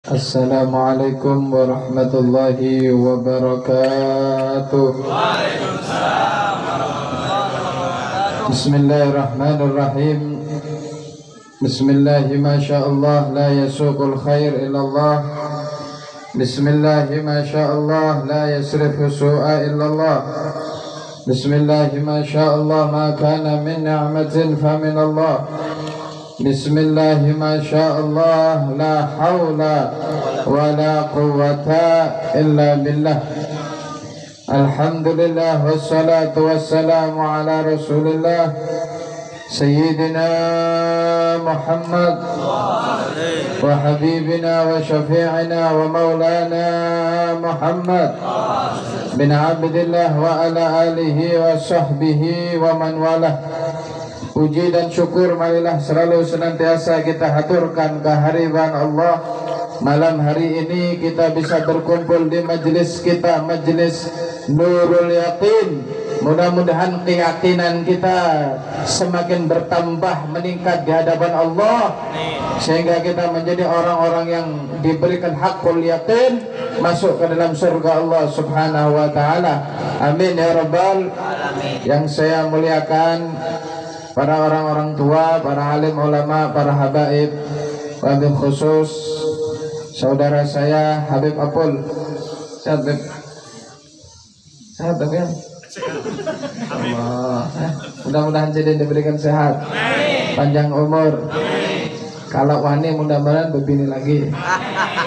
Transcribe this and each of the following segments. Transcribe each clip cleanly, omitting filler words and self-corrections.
Assalamualaikum warahmatullahi wabarakatuh. Waalaikumsalam warahmatullahi wabarakatuh. Bismillahirrahmanirrahim. Bismillahi masyaallah la yasuqul khair illallah. Bismillahi masyaallah la yasrifu su'a illallah. Bismillahi masyaallah ma kana min ni'matin fa min Allah. Bismillahi masyaallah la hawla wa la quwwata illa billah. Alhamdulillah wassalatu wassalamu ala rasulillah Sayyidina Muhammad wa habibina wa syafi'ina wa maulana Muhammad bin Abdillah wa ala alihi wa sahbihi wa man walah. Puji dan syukur marilah selalu senantiasa kita haturkan kehadiran Allah. Malam hari ini kita bisa berkumpul di majelis kita, majelis Nurul Yaqin. Mudah-mudahan keyakinan kita semakin bertambah, meningkat di hadapan Allah, sehingga kita menjadi orang-orang yang diberikan hakul yakin masuk ke dalam surga Allah Subhanahu wa taala. Amin ya rabbal alamin. Yang saya muliakan para orang-orang tua, para alim ulama, para habaib, wabil khusus saudara saya Habib Apul. Sehat Habib? Sehat Habib ya? Allah, mudah-mudahan jadi diberikan sehat, panjang umur. Kalau wani mudah-mudahan begini lagi.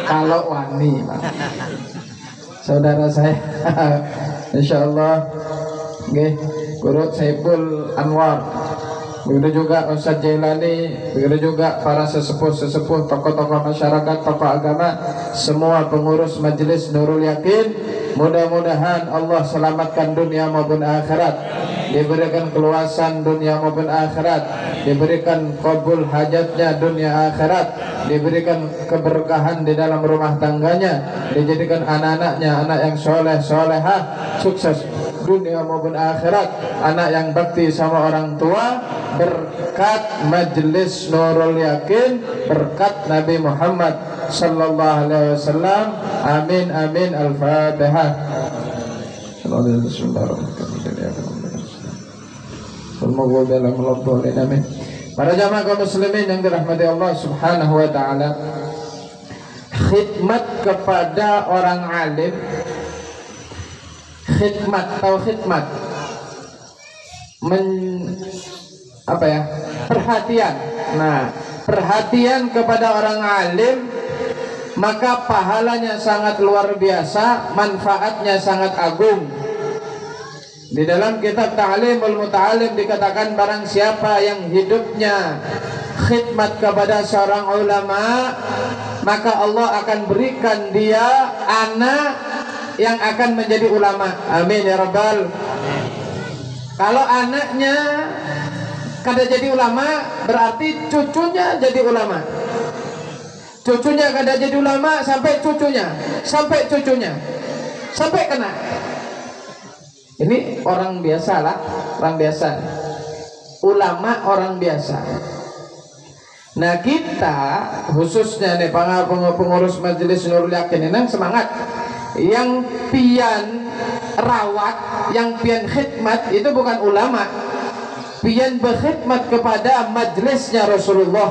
Kalau wani, saudara saya, insyaallah, nggih, Guru Saiful Anwar. Begitu juga Ustaz Jailani, begitu juga para sesepuh-sesepuh, tokoh-tokoh masyarakat, tokoh agama, semua pengurus majelis Nurul Yaqin. Mudah-mudahan Allah selamatkan dunia maupun akhirat, diberikan keluasan dunia maupun akhirat, diberikan kabul hajatnya dunia akhirat, diberikan keberkahan di dalam rumah tangganya, dijadikan anak-anaknya anak yang soleh solehah, sukses dunia maupun akhirat, anak yang bakti sama orang tua, berkat majelis Nurul Yaqin, berkat Nabi Muhammad sallallahu alaihi wasallam. Amin amin. Al-Fatihah. Para jamaah kaum muslimin yang dirahmati Allah Subhanahu wa taala, khidmat kepada orang alim, khidmat atau khidmat perhatian. Nah, perhatian kepada orang alim, maka pahalanya sangat luar biasa, manfaatnya sangat agung. Di dalam kitab Ta'limul Muta'alim dikatakan barang siapa yang hidupnya khidmat kepada seorang ulama, maka Allah akan berikan dia anak yang akan menjadi ulama. Amin ya rabbal. Kalau anaknya kada jadi ulama, berarti cucunya jadi ulama. Cucunya kada jadi ulama sampai cucunya, sampai cucunya, sampai kena. Ini orang biasa lah, orang biasa. Ulama orang biasa. Nah kita khususnya nih pengurus majelis Nurul Yaqin ini semangat. Yang pian rawat, yang pian khidmat itu bukan ulama, pian berkhidmat kepada majelisnya Rasulullah,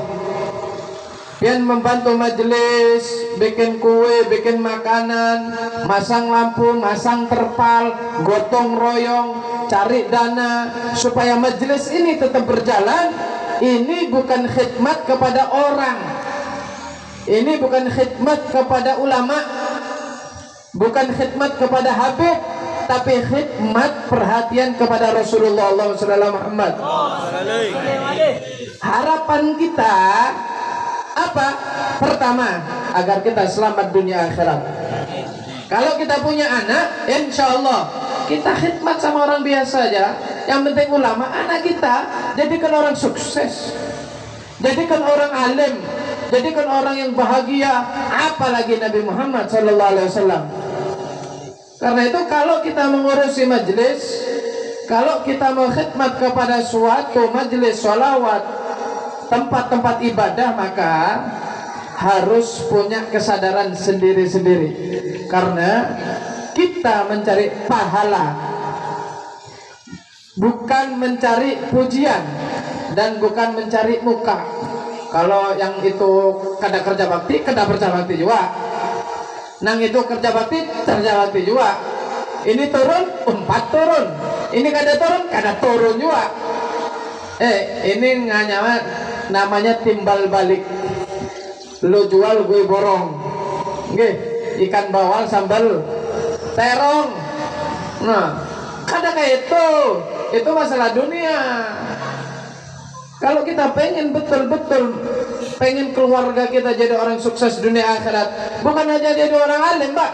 pian membantu majelis, bikin kue, bikin makanan, masang lampu, masang terpal, gotong royong, cari dana supaya majelis ini tetap berjalan. Ini bukan khidmat kepada orang, ini bukan khidmat kepada ulama, bukan khidmat kepada habib, tapi khidmat perhatian kepada Rasulullah Muhammad. Harapan kita apa? Pertama, agar kita selamat dunia akhirat. Kalau kita punya anak, insya Allah kita khidmat sama orang biasa aja. Yang penting ulama, anak kita jadikan orang sukses, jadikan orang alim, jadikan orang yang bahagia. Apalagi Nabi Muhammad SAW. Karena itu kalau kita mengurusi majelis, kalau kita mau khidmat kepada suatu majelis sholawat, tempat-tempat ibadah, maka harus punya kesadaran sendiri-sendiri, karena kita mencari pahala, bukan mencari pujian dan bukan mencari muka. Kalau yang itu kada kerja bakti juga. Nang itu kerja bakti juga. Ini turun, umpat turun. Ini kada turun juga. Ini namanya timbal balik. Lo jual gue borong. Nggih, ikan bawal sambal terong. Nah, kada kayak itu. Itu masalah dunia. Kalau kita pengen betul-betul pengen keluarga kita jadi orang sukses dunia akhirat, bukan hanya jadi orang alim, Pak.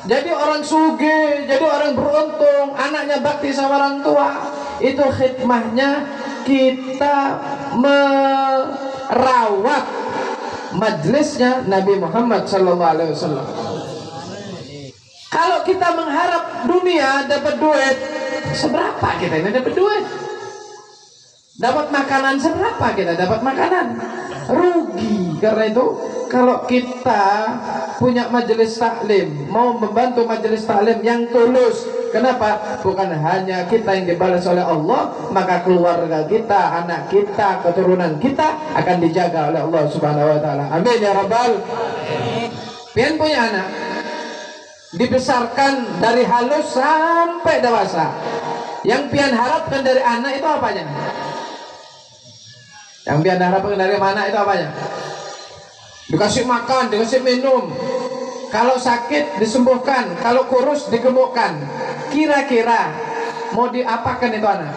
Jadi orang sugih, jadi orang beruntung, anaknya bakti sama orang tua. Itu khidmahnya kita merawat majlisnya Nabi Muhammad SAW. Kalau kita mengharap dunia dapat duit, seberapa kita ini dapat duit? Dapat makanan seberapa kita dapat makanan? Rugi. Karena itu kalau kita punya majelis taklim, mau membantu majelis taklim yang tulus, kenapa? Bukan hanya kita yang dibalas oleh Allah, maka keluarga kita, anak kita, keturunan kita akan dijaga oleh Allah Subhanahu wa taala. Amin ya rabbal. Pian punya anak, dibesarkan dari halus sampai dewasa. Yang pian harapkan dari anak itu apanya? Yang pian harapkan dari mana itu apanya? Dikasih makan, dikasih minum. Kalau sakit disembuhkan, kalau kurus digemukkan. Kira-kira mau diapakan itu anak?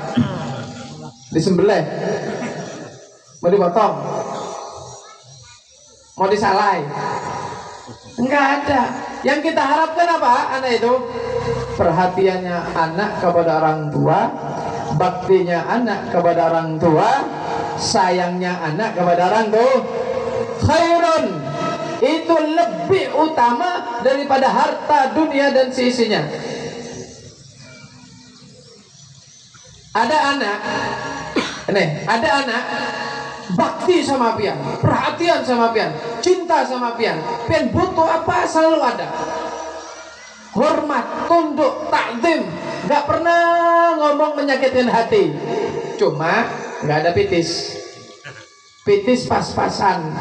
Disembelih? Mau dipotong? Mau disalai? Enggak ada. Yang kita harapkan apa anak itu? Perhatiannya anak kepada orang tua, baktinya anak kepada orang tua, sayangnya anak kepada orang tua. Khairun, itu lebih utama daripada harta dunia dan seisinya. Ada anak bakti sama pian, perhatian sama pian, cinta sama pian butuh apa selalu ada. Hormat, tunduk, takzim, nggak pernah ngomong menyakitin hati. Cuma nggak ada pitis pas-pasan.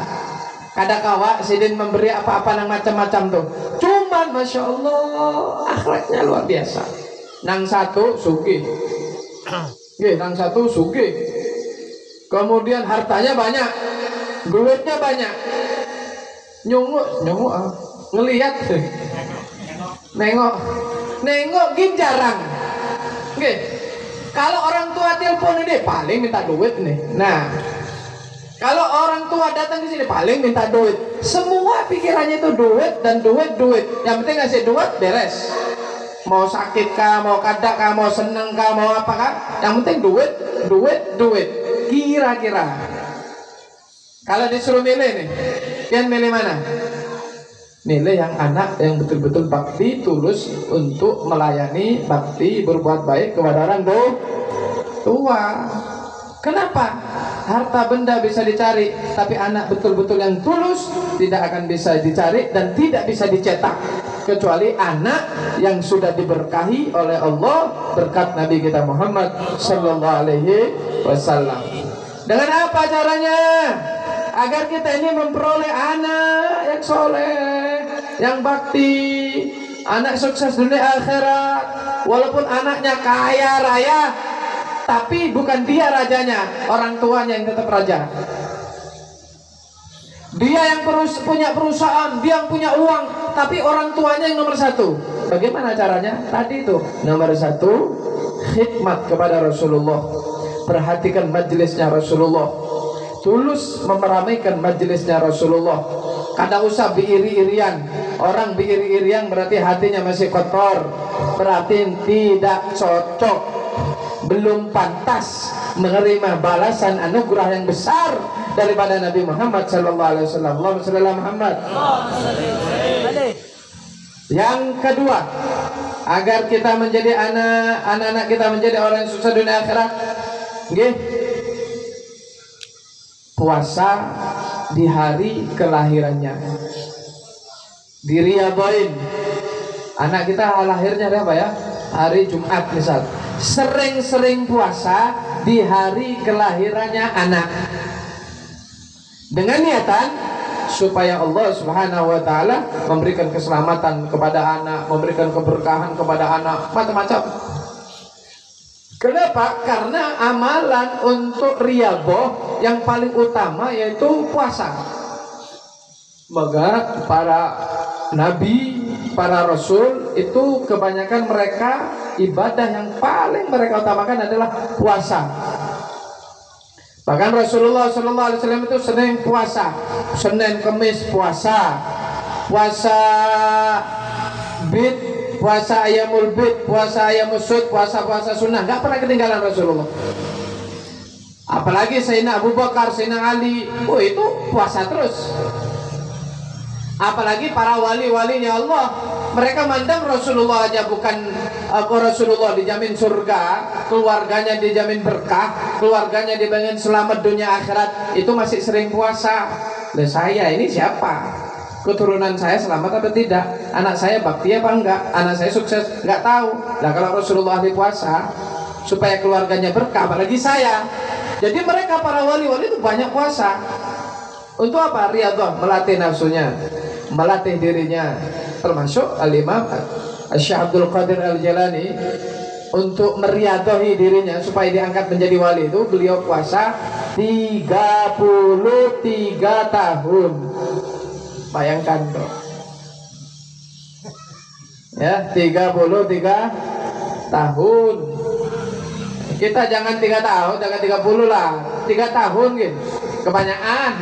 Kadakawa sidin memberi apa-apa nang macam-macam tuh. Cuman masya Allah akhlaknya luar biasa. Nang satu sugih, nang satu sugih. Kemudian hartanya banyak, duitnya banyak. Nyunguk ngelihat, nengok gin jarang. Kalau orang tua telepon ini paling minta duit nih. Nah, kalau orang tua datang ke sini paling minta duit. Semua pikirannya itu duit dan duit. Yang penting ngasih duit beres. Mau sakit kah, mau kadak kah, mau seneng kah, mau apa kah? Yang penting duit. Kira-kira kalau disuruh milih nih, pian milih mana? Milih yang anak yang betul-betul bakti, tulus untuk melayani, bakti, berbuat baik kepada orang tua. Kenapa? Harta benda bisa dicari, tapi anak betul-betul yang tulus tidak akan bisa dicari dan tidak bisa dicetak, kecuali anak yang sudah diberkahi oleh Allah berkat Nabi kita Muhammad Sallallahu Alaihi Wasallam. Dengan apa caranya? Agar kita ini memperoleh anak yang soleh, yang bakti, anak sukses dunia akhirat. Walaupun anaknya kaya raya, tapi bukan dia rajanya, orang tuanya yang tetap raja. Dia yang punya perusahaan, dia yang punya uang, tapi orang tuanya yang nomor satu. Bagaimana caranya? Tadi itu nomor satu, khidmat kepada Rasulullah. Perhatikan majelisnya Rasulullah, tulus meramaikan majelisnya Rasulullah. Kada usah biiri-irian. Orang biiri-irian berarti hatinya masih kotor, berarti tidak cocok, belum pantas menerima balasan anugerah yang besar daripada Nabi Muhammad sallallahu alaihi wasallam. Allahumma shalli ala Muhammad. Yang kedua, agar kita menjadi anak-anak kita menjadi orang yang sukses dunia akhirat, nggih. puasa di hari kelahirannya, diriadoin. Anak kita lahirnya apa ya? Hari Jumat misal. Sering-sering puasa di hari kelahirannya anak, dengan niatan supaya Allah Subhanahu wa taala memberikan keselamatan kepada anak, memberikan keberkahan kepada anak, macam-macam. Kenapa? Karena amalan untuk riyadhah yang paling utama yaitu puasa. Maka para nabi, para rasul itu kebanyakan mereka ibadah yang paling mereka utamakan adalah puasa. Bahkan Rasulullah SAW itu Senin puasa, Senin Kemis puasa, puasa bid, puasa ayamul bid, puasa ayamul sud, puasa sunnah, nggak pernah ketinggalan Rasulullah. Apalagi Sayyidina Abu Bakar, Sayyidina Ali, itu puasa terus. Apalagi para wali-walinya Allah, mereka mandang Rasulullah aja bukan Rasulullah dijamin surga, keluarganya dijamin berkah, keluarganya dijamin selamat dunia akhirat, itu masih sering puasa. Lah saya ini siapa? Keturunan saya selamat atau tidak? Anak saya bakti apa enggak? Anak saya sukses? Enggak tahu. Nah kalau Rasulullah ahli puasa supaya keluarganya berkah, apalagi saya. Jadi mereka para wali-wali itu banyak puasa. Untuk apa? Riyadhah, melatih nafsunya, melatih dirinya. Termasuk Al-Imam Syekh Abdul Qadir Al-Jalani untuk meriyadhahi dirinya supaya diangkat menjadi wali itu beliau puasa 33 tahun. Bayangkan tuh. Ya, 33 tahun. Kita jangan 3 tahun, jangan 30 lah. 3 tahun gitu. Kebanyakan.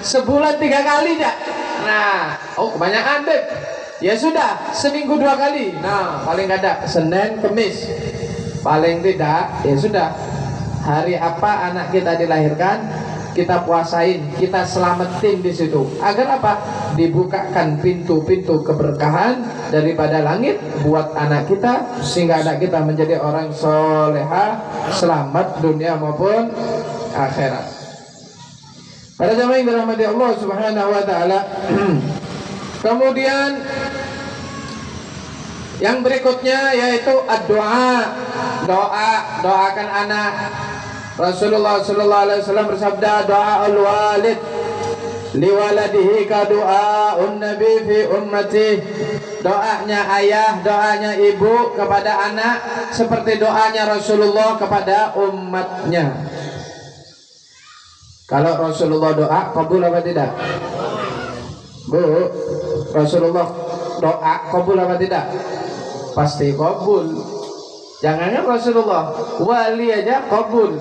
Sebulan 3 kali ya. Nah, kebanyakan deh. Ya sudah, seminggu 2 kali. Nah, paling ada Senin, Kemis. Paling tidak, ya sudah. Hari apa anak kita dilahirkan, kita puasain, kita selamatin di situ. Agar apa? Dibukakan pintu-pintu keberkahan daripada langit buat anak kita, sehingga anak kita menjadi orang soleha, selamat dunia maupun akhirat. Para jamaah yang dirahmati Allah Subhanahu wa taala. Kemudian yang berikutnya yaitu doa. Doakan anak. Rasulullah sallallahu alaihi wasallam bersabda, doaul walid liwaladihi ka doaun nabi fi ummati. Doanya ayah, doanya ibu kepada anak seperti doanya Rasulullah kepada umatnya. Kalau Rasulullah doa, kabul apa tidak? Bu, Rasulullah doa, kabul apa tidak? Pasti kabul. Jangankan Rasulullah, wali aja kabul.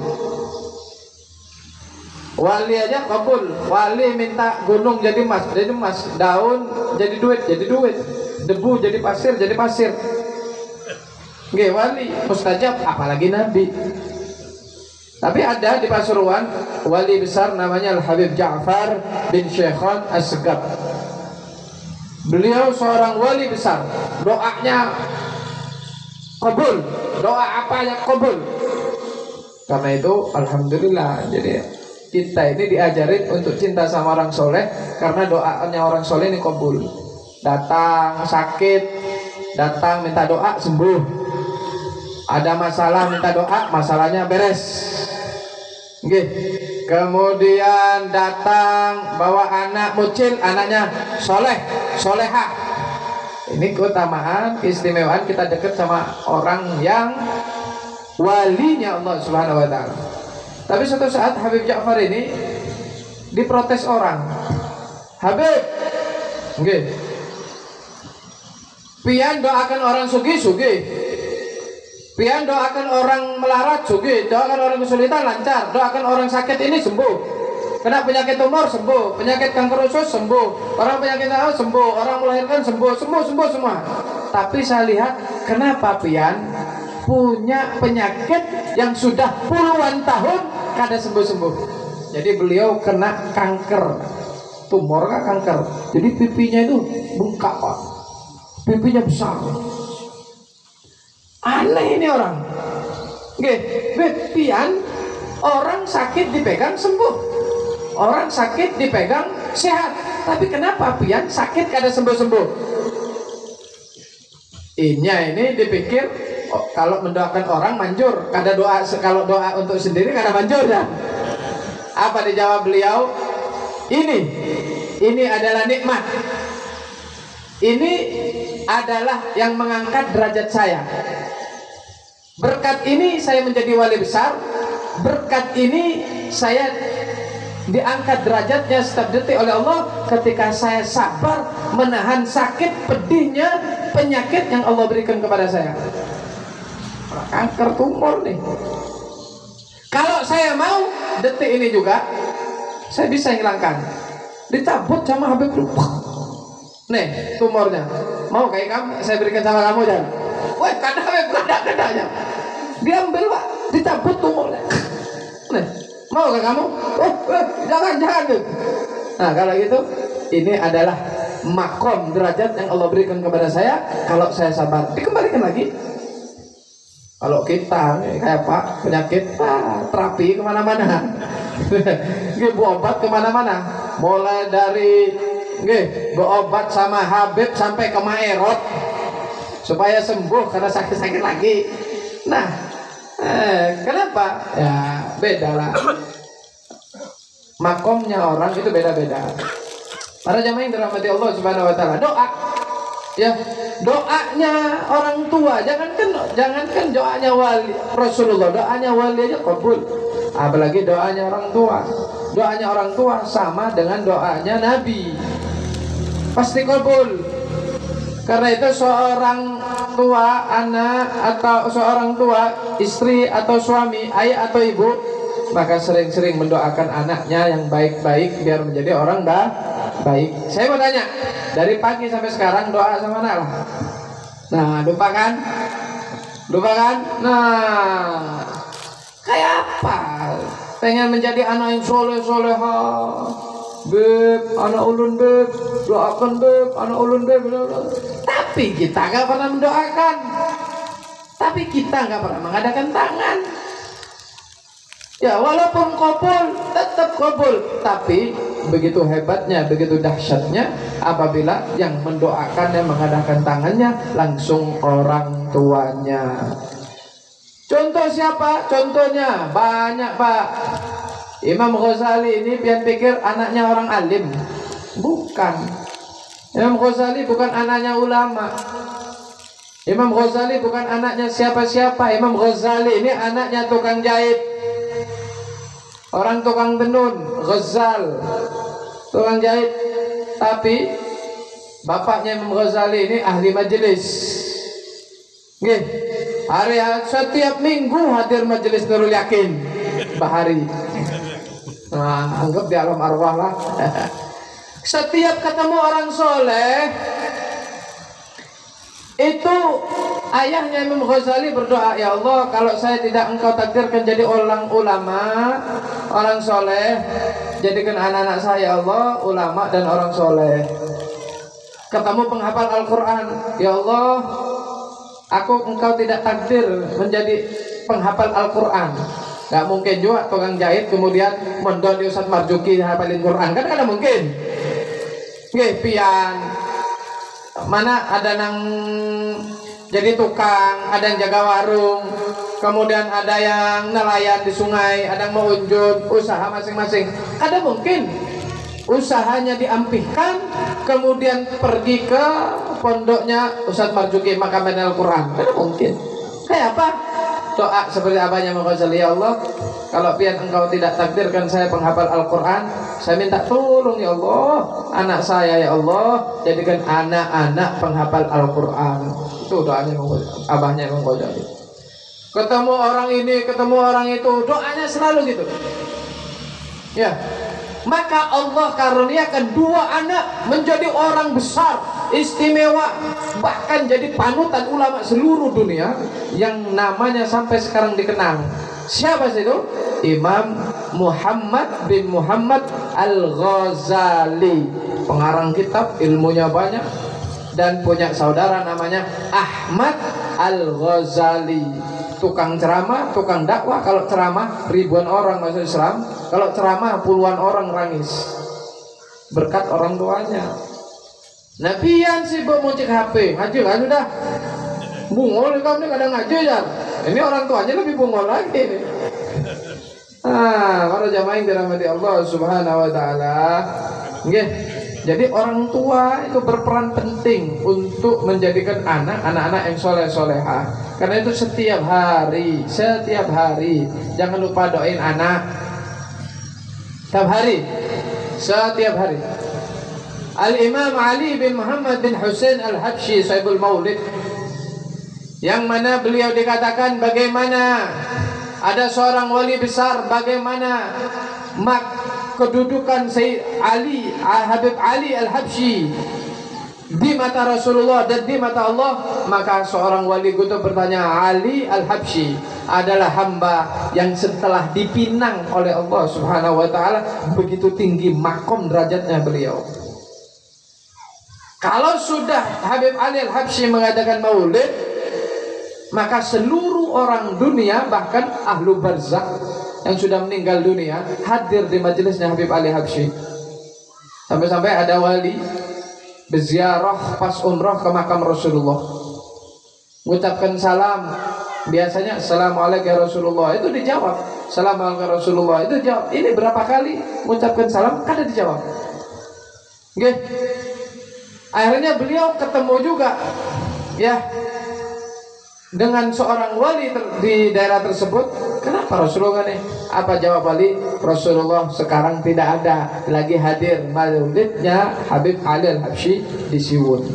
Wali aja kabul. Wali minta gunung jadi emas, daun jadi duit, debu jadi pasir, Nggih, wali mustajab, apalagi nabi. Tapi ada di Pasuruan wali besar namanya Al-Habib Ja'far bin Syekhon As-Segaf. Beliau seorang wali besar, doanya kabul, doa apa yang kabul. Karena itu alhamdulillah, jadi kita ini diajarin untuk cinta sama orang soleh, karena doanya orang soleh ini kabul. Datang sakit, datang minta doa sembuh. Ada masalah minta doa, masalahnya beres. Nggih. Kemudian datang bawa anak mucil, anaknya soleh, solehah. Ini keutamaan, keistimewaan kita dekat sama orang yang walinya Allah Subhanahu wa taala. Tapi suatu saat Habib Ja'far ini diprotes orang. Habib, nggih. Pian doakan orang sugih. Pian doakan orang melarat sugih, doakan orang kesulitan lancar, doakan orang sakit ini sembuh. Kena penyakit tumor sembuh, penyakit kanker usus sembuh, orang penyakit awal sembuh, orang melahirkan sembuh semua. Tapi saya lihat kenapa Pian punya penyakit yang sudah puluhan tahun kada sembuh. Jadi beliau kena kanker, tumor kan kanker. Jadi pipinya itu bengkak Pak, pipinya besar. Aneh ini orang. Pian orang sakit dipegang sembuh. orang sakit dipegang sehat. Tapi kenapa pian sakit kada sembuh-sembuh? Ini dipikir kalau mendoakan orang manjur, kada doa, kalau doa untuk sendiri kada manjur ya. Apa dijawab beliau? Ini adalah nikmat. Ini adalah yang mengangkat derajat saya. Berkat ini saya menjadi wali besar. Berkat ini saya diangkat derajatnya setiap detik oleh Allah ketika saya sabar menahan sakit pedihnya penyakit yang Allah berikan kepada saya. Kanker, tumor nih. Kalau saya mau detik ini juga saya bisa hilangkan. Dicabut sama Habib. Nih tumornya. Mau kayak kamu saya berikan sama kamu jangan. Wah, kadang-kadang diambil Pak, dicabut tumornya. Nih, mau gak kamu? Jangan. Nah, kalau gitu, ini adalah makom derajat yang Allah berikan kepada saya. Kalau saya sabar, dikembalikan lagi. Kalau kita kayak Pak penyakit, terapi kemana-mana, obat kemana-mana, mulai dari obat sama Habib sampai ke Maerot supaya sembuh karena sakit-sakit lagi. Nah, kenapa? Ya beda lah. Makomnya orang itu beda-beda. Para jamaah yang dirahmati Allah Subhanahu Wa Taala, doa, ya doanya orang tua, jangankan doanya wali Rasulullah, doanya wali aja kabul. Apalagi doanya orang tua. Doanya orang tua sama dengan doanya Nabi, pasti kabul. Karena itu seorang tua, anak atau seorang tua, istri atau suami, ayah atau ibu, maka sering-sering mendoakan anaknya yang baik-baik biar menjadi orang baik. Saya mau tanya, dari pagi sampai sekarang doa sama anak lah. Nah, lupakan. Nah, kayak apa? Pengen menjadi anak yang soleh-soleha. Beb, anak ulun beb, doakan beb, anak ulun beb. Tapi kita nggak pernah mendoakan. Tapi kita nggak pernah mengadakan tangan. Ya walaupun kabul, tetap kabul. Tapi begitu hebatnya, begitu dahsyatnya apabila yang mendoakan dan mengadakan tangannya langsung orang tuanya. Contoh siapa? Contohnya banyak Pak. Imam Ghazali ini pian pikir anaknya orang alim. Bukan. Imam Ghazali bukan anaknya ulama. Imam Ghazali bukan anaknya siapa-siapa. Imam Ghazali ini anaknya tukang jahit. Orang tukang tenun, Ghazal. Tukang jahit. Tapi bapaknya Imam Ghazali ini ahli majelis. Setiap minggu hadir majelis Nurul Yakin Bahari. Nah, anggap di alam arwah lah. Setiap ketemu orang soleh, itu ayahnya Imam Ghazali berdoa, ya Allah, kalau saya tidak engkau takdirkan jadi orang ulama, orang soleh, jadikan anak-anak saya Allah ulama dan orang soleh. Ketemu penghafal Al-Quran, ya Allah, engkau tidak takdir menjadi penghafal Al-Quran. Gak mungkin juga tukang jahit kemudian mondok di Ustadz Marzuki hafalin Quran, kan kada mungkin. Pian mana ada nang jadi tukang, ada yang jaga warung, kemudian ada yang nelayan di sungai, ada yang mau unjun, usaha masing-masing. Kada mungkin usahanya diampihkan kemudian pergi ke pondoknya Ustadz Marzuki Makamen Al-Quran. Kada mungkin. Kayak apa? Doa seperti apanya Ghazali, ya Allah, kalau pian engkau tidak takdirkan saya penghafal Al-Quran, saya minta tolong ya Allah, anak saya ya Allah, jadikan anak-anak penghafal Al-Quran. Itu doanya abahnya Imam Ghazali. Ketemu orang ini, ketemu orang itu, doanya selalu gitu. Ya, maka Allah karuniakan dua anak menjadi orang besar, istimewa, bahkan jadi panutan ulama seluruh dunia yang namanya sampai sekarang dikenal. Siapa sih itu? Imam Muhammad bin Muhammad Al-Ghazali, pengarang kitab, ilmunya banyak, dan punya saudara namanya Ahmad Al-Ghazali. tukang ceramah, tukang dakwah. Kalau ceramah ribuan orang masuk Islam, kalau ceramah puluhan orang nangis berkat orang tuanya. Nah pian sibuk muncik HP, ngaji kan sudah bungol kamu kadang ngaji ya. Ini orang tuanya lebih bungol lagi nih. Para jamaah yang dirahmati Allah Subhanahu wa taala. Nggih. Jadi orang tua itu berperan penting untuk menjadikan anak-anak yang soleh-solehah. Karena itu setiap hari jangan lupa doain anak. Setiap hari. Al-Imam Ali bin Muhammad bin Husain Al-Habsyi Sahibul Maulid, yang mana beliau dikatakan bagaimana ada seorang wali besar, bagaimana kedudukan Sayyid Ali, Habib Ali Al-Habsyi di mata Rasulullah dan di mata Allah. Maka seorang wali itu bertanya, Ali Al-Habsyi adalah hamba yang setelah dipinang oleh Allah Subhanahu wa taala, begitu tinggi makom derajatnya beliau. Kalau sudah Habib Ali Al-Habsyi mengadakan maulid, maka seluruh orang dunia, bahkan ahlu barzakh yang sudah meninggal dunia, hadir di majelisnya Habib Ali Habsyi. Sampai-sampai ada wali berziarah pas umrah ke makam Rasulullah, mengucapkan salam. Biasanya assalamualaikum ya Rasulullah, itu dijawab assalamualaikum ya Rasulullah, itu jawab. Ini berapa kali mengucapkan salam, kada dijawab. Oke. Akhirnya beliau ketemu juga ya dengan seorang wali di daerah tersebut. Kenapa Rasulullah nih? Apa jawab wali? Rasulullah sekarang tidak ada lagi hadir maulidnya Habib Ali Al-Habsyi di Siwun.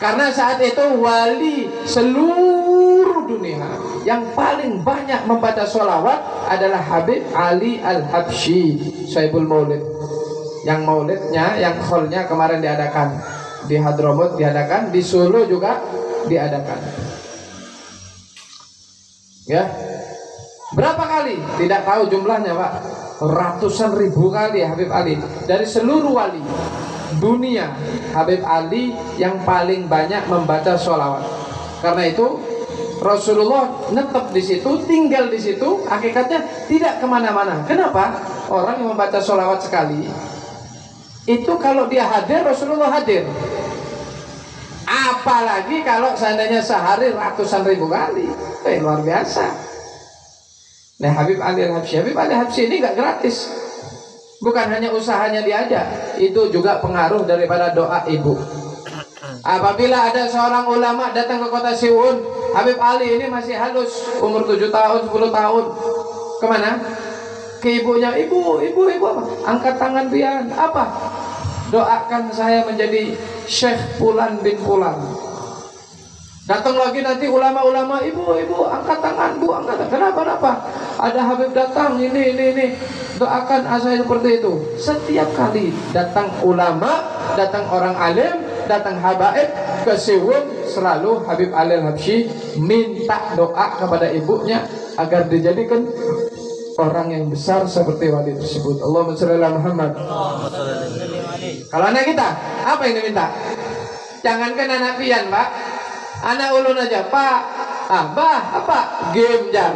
Karena saat itu wali seluruh dunia yang paling banyak membaca sholawat adalah Habib Ali Al-Habsyi Sahibul Maulid. Yang maulidnya, yang kholnya kemarin diadakan di Hadramut, diadakan di Solo juga diadakan. Ya, berapa kali? Tidak tahu jumlahnya Pak. Ratusan ribu kali Habib Ali. Dari seluruh wali dunia, Habib Ali yang paling banyak membaca sholawat. Karena itu Rasulullah netep di situ, tinggal di situ, hakikatnya tidak kemana-mana. Kenapa? Orang yang membaca sholawat sekali, itu kalau dia hadir, Rasulullah hadir. Apalagi kalau seandainya sehari ratusan ribu kali, luar biasa. Nah Habib Ali Al-Habsyi ini gak gratis. Bukan hanya usahanya dia aja, itu juga pengaruh daripada doa ibu. Apabila ada seorang ulama datang ke kota Siwun, Habib Ali ini masih halus, umur 7 tahun, 10 tahun. Kemana? Ke ibunya, ibu apa? Angkat tangan pian, apa? Doakan saya menjadi Syekh Fulan bin Fulan. Datang lagi nanti ulama-ulama, ibu angkat tangan bu, angkat tangan. Kenapa? Ada Habib datang, ini. Doakan saya seperti itu. Setiap kali datang ulama, datang orang alim, datang habaib ke Siwun, selalu Habib Ali Al-Habsyi minta doa kepada ibunya agar dijadikan orang yang besar seperti wali tersebut. Allahumma shalli ala Muhammad. Kalau anak kita, apa yang diminta? Jangankan anak pian, Pak. Anak ulun aja, Pak. Bah, apa? Game jar.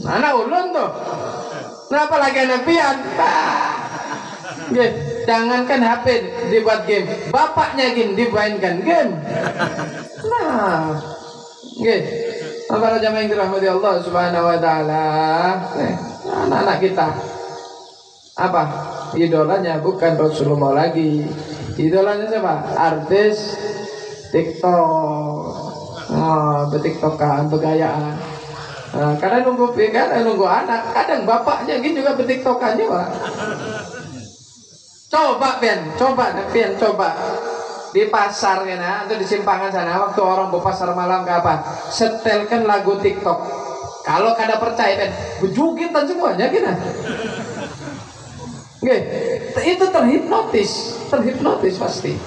Anak ulun tuh. Kenapa lagi anak pian? Pak. Game. Jangankan HP dibuat game, bapaknya game dimainkan game. Nah, game. Para jamaah yang dirahmati Allah Subhanahu wa taala, anak-anak kita apa? Idolanya bukan Rasulullah lagi. Idolanya siapa? Artis TikTok. Bertiktokan, bergayaan. Kadang nunggu anak, kadang bapaknya gini juga bertiktokan juga. Coba di pasar ya, atau di simpangan sana, waktu orang berpasar malam ke apa? Setelkan lagu TikTok. Kalau kada percaya kan, bujukin semuanya kena. Oke, itu terhipnotis pasti.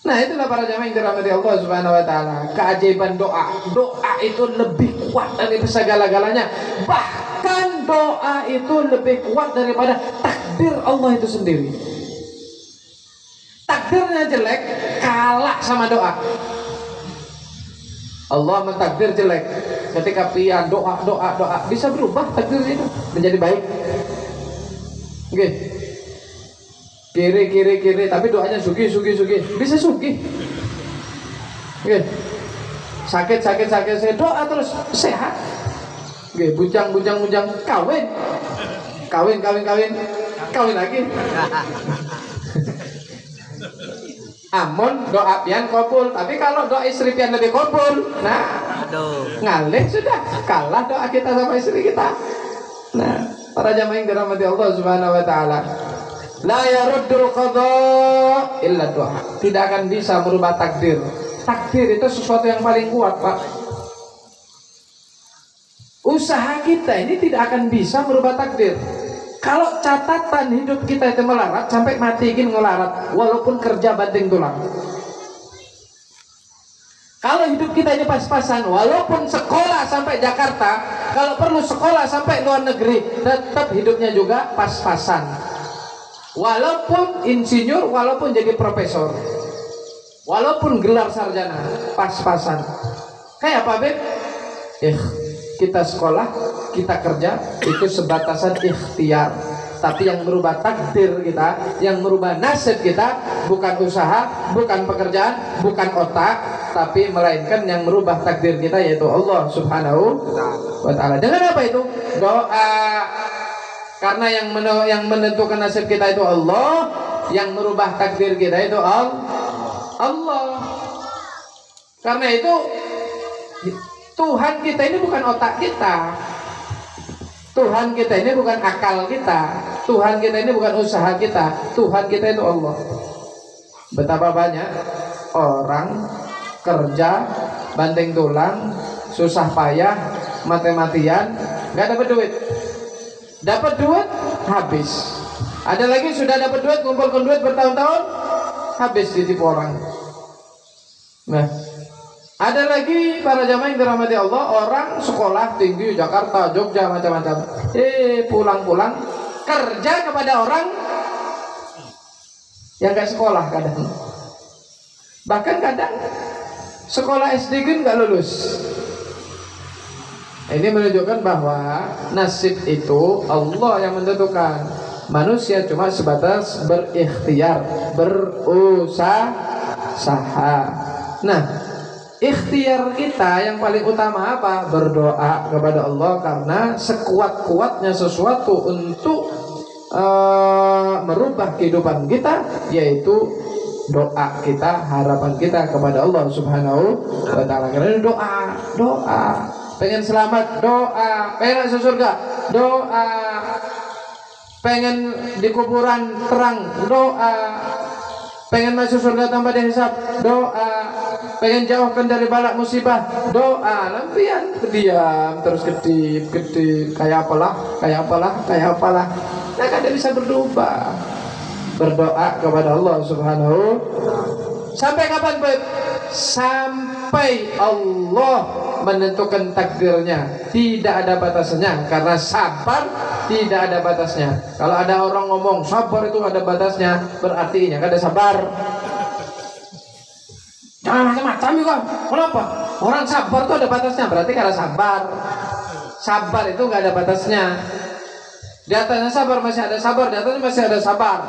Nah, itulah para jamaah yang dirahmati Allah Subhanahu wa taala. Keajaiban doa. Doa itu lebih kuat dari segala-galanya. Bahkan doa itu lebih kuat daripada takdir Allah itu sendiri. Takdirnya jelek, kalah sama doa. Allah mentakdir jelek. Ketika pian doa bisa berubah takdir itu menjadi baik. Oke. Kiri, tapi doanya sugi. Bisa sugi. Oke. Sakit, saya doa terus sehat. Oke, bujang, kawin lagi. Amun doa pian kabul, tapi kalau doa istri pian lebih kabul, nah, ngalih sudah, kalah doa kita sama istri kita. Nah, para jamaah yang dirahmati Allah Subhanahu wa taala, la yaruddul qada illa doa. Tidak akan bisa merubah takdir. Takdir itu sesuatu yang paling kuat, Pak. Usaha kita ini tidak akan bisa merubah takdir. Kalau catatan hidup kita itu melarat sampai mati ingin ngelarat, walaupun kerja banting tulang. Kalau hidup kita ini pas-pasan, walaupun sekolah sampai Jakarta, kalau perlu sekolah sampai luar negeri, tetap hidupnya juga pas-pasan. Walaupun insinyur, walaupun jadi profesor, walaupun gelar sarjana, pas-pasan. Kayak apa, Beb? Kita sekolah, kita kerja, itu sebatasan ikhtiar. Tapi yang merubah takdir kita, yang merubah nasib kita, bukan usaha, bukan pekerjaan, bukan otak, tapi melainkan yang merubah takdir kita, yaitu Allah Subhanahu wa ta'ala. Dengan apa itu? Doa. Karena yang menentukan nasib kita itu Allah, yang merubah takdir kita itu Allah. Karena itu Tuhan kita ini bukan otak kita, Tuhan kita ini bukan akal kita, Tuhan kita ini bukan usaha kita, Tuhan kita itu Allah. Betapa banyak orang kerja banting tulang, susah payah, mati-matian, nggak dapat duit. Dapat duit habis. Ada lagi sudah dapat duit, ngumpulkan duit bertahun-tahun, habis ditipu orang. Nah, ada lagi para jamaah yang dirahmati Allah, orang sekolah tinggi Jakarta, Jogja, macam-macam. Pulang-pulang kerja kepada orang yang gak sekolah kadang. Bahkan kadang sekolah SD kan gak lulus. Ini menunjukkan bahwa nasib itu Allah yang menentukan. Manusia cuma sebatas berikhtiar, berusaha. Nah, ikhtiar kita yang paling utama apa? Berdoa kepada Allah, karena sekuat-kuatnya sesuatu untuk merubah kehidupan kita, yaitu doa kita, harapan kita kepada Allah Subhanahu wa ta'ala. Karena doa. Pengen selamat, doa. Pengen masuk surga, doa. Pengen di kuburan terang, doa. Pengen masuk surga tanpa dihisab, doa. Pengen jauhkan dari balak musibah, doa. Lampian diam terus kedip, kayak apalah. Nah, kan dia bisa berdoa kepada Allah Subhanahu. Sampai kapan, Beb? Sampai Allah menentukan takdirnya, tidak ada batasnya. Karena sabar tidak ada batasnya. Kalau ada orang ngomong sabar itu ada batasnya, berarti ini ada sabar. Jangan macam-macam juga. Kenapa? Orang sabar itu ada batasnya, berarti karena sabar. Sabar itu nggak ada batasnya. Di atasnya sabar masih ada sabar, di atasnya masih ada sabar.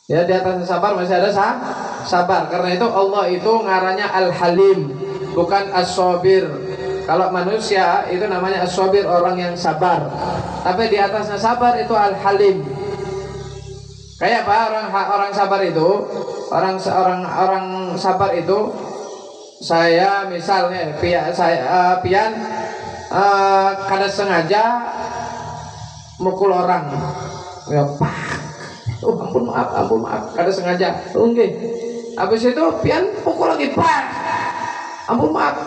Ya, di atasnya sabar masih ada sabar. Karena itu Allah itu ngarannya Al-Halim, bukan As-Sabir. Kalau manusia itu namanya As-Sabir, orang yang sabar. Tapi di atasnya sabar itu Al-Halim. Kayak apa orang sabar itu? Orang sabar itu, saya misalnya pian kada sengaja mukul orang, ya pak, ampun maaf, kada sengaja, nggih. Habis itu pian pukul lagi, pak, ampun maaf.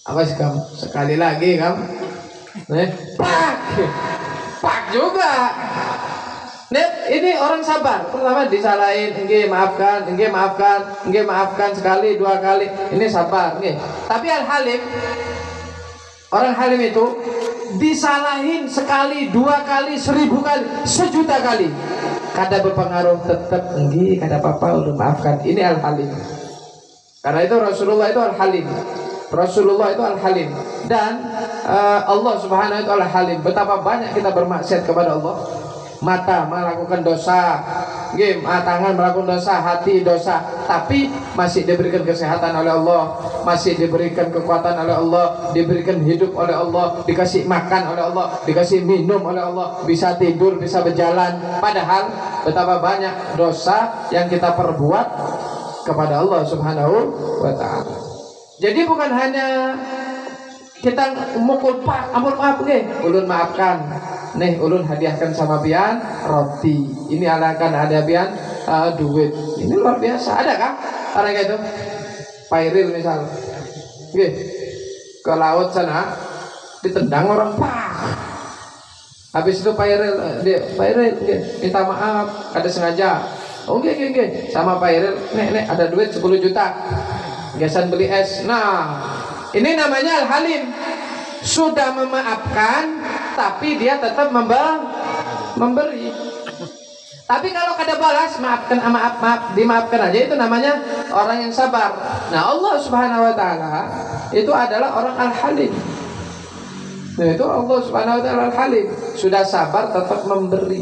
Apa sih kamu? Sekali lagi kamu, pak juga. Nih, ini orang sabar. Pertama disalahin, nggih maafkan sekali, dua kali. Ini sabar, nggih. Tapi Al-Halim, orang Halim itu disalahin sekali, dua kali, 1000 kali, 1.000.000 kali. Kada berpengaruh, tetap nggih, kada apa-apa, udah maafkan. Ini Al-Halim. Karena itu Rasulullah itu Al-Halim. Rasulullah itu Al-Halim. Dan Allah Subhanahu wa ta'ala Al-Halim. Betapa banyak kita bermaksiat kepada Allah. Mata melakukan dosa, tangan melakukan dosa, hati dosa, tapi masih diberikan kesehatan oleh Allah, masih diberikan kekuatan oleh Allah, diberikan hidup oleh Allah, dikasih makan oleh Allah, dikasih minum oleh Allah, bisa tidur, bisa berjalan. Padahal betapa banyak dosa yang kita perbuat kepada Allah Subhanahu wa ta'ala. Jadi bukan hanya kita mukul pak, ampun maaf ulun maafkan. Nih ulun hadiahkan sama pian roti. Ini akan ada pian duit. Ini luar biasa. Ada kan orang kayak itu? Pairil misal. Ke laut sana ditendang orang pak. Habis itu Pairil minta maaf, ada sengaja. Oke. Sama Pairil, nek ada duit 10 juta. Gesan beli es. Nah, ini namanya Al-Halim. Sudah memaafkan, tapi dia tetap memberi. Tapi kalau kada balas, maafkan, maaf, dimaafkan aja, itu namanya orang yang sabar. Nah, Allah Subhanahu wa ta'ala itu adalah orang Al-Halim. Nah, itu Allah Subhanahu wa ta'ala Al-Halim. Sudah sabar, tetap memberi.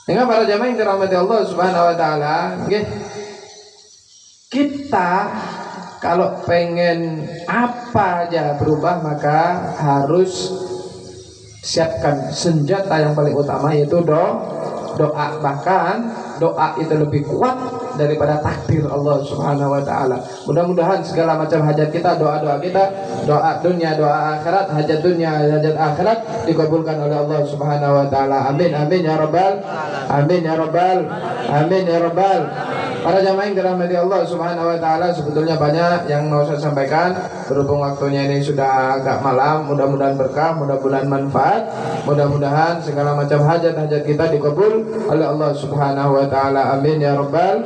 Sehingga para jamaah yang dirahmati Allah Subhanahu wa ta'ala, kita kalau pengen apa aja berubah, maka harus siapkan senjata yang paling utama, yaitu doa. Bahkan doa itu lebih kuat daripada takdir Allah Subhanahu wa ta'ala. Mudah-mudahan segala macam hajat kita, doa-doa kita, doa dunia, doa akhirat, hajat dunia, hajat akhirat dikabulkan oleh Allah Subhanahu wa ta'ala. Amin amin ya rabbal amin ya rabbal amin ya rabbal. Para jamaah yang dirahmati Allah Subhanahu wa ta'ala, sebetulnya banyak yang mau saya sampaikan. Berhubung waktunya ini sudah agak malam, mudah-mudahan berkah, mudah-mudahan manfaat, mudah-mudahan segala macam hajat-hajat kita dikabul oleh Allah Subhanahu wa ta'ala. Amin ya rabbal